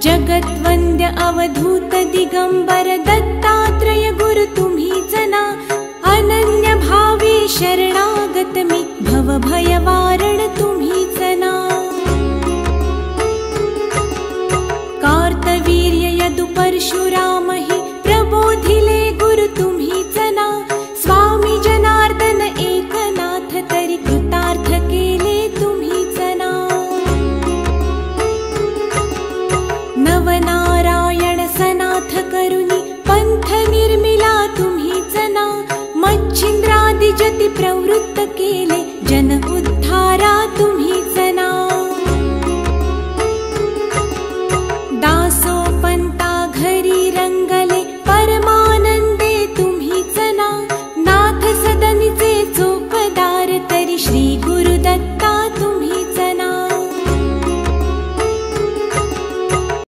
जगद्वन्द्य अवधूत दिगंबर दत्तात्रय गुरु तुम्हीच ना। अनन्य भावे शरणागत मी भव भय वारण तुम्हीच ना। कार्तवीर्य यदु परशुराम हि प्रबोधिले गुरु तुम्हीच ना। स्वामी जनार्दन एकनाथ तरी कृतार्थ केले तुम्हीच ना। नवनारायण सनाथ करुणी पंथ निर्मिला तुम्हीच ना। मच्छिंद्रादि जति प्रवृत्त केले जन उद्धारा तुम्ही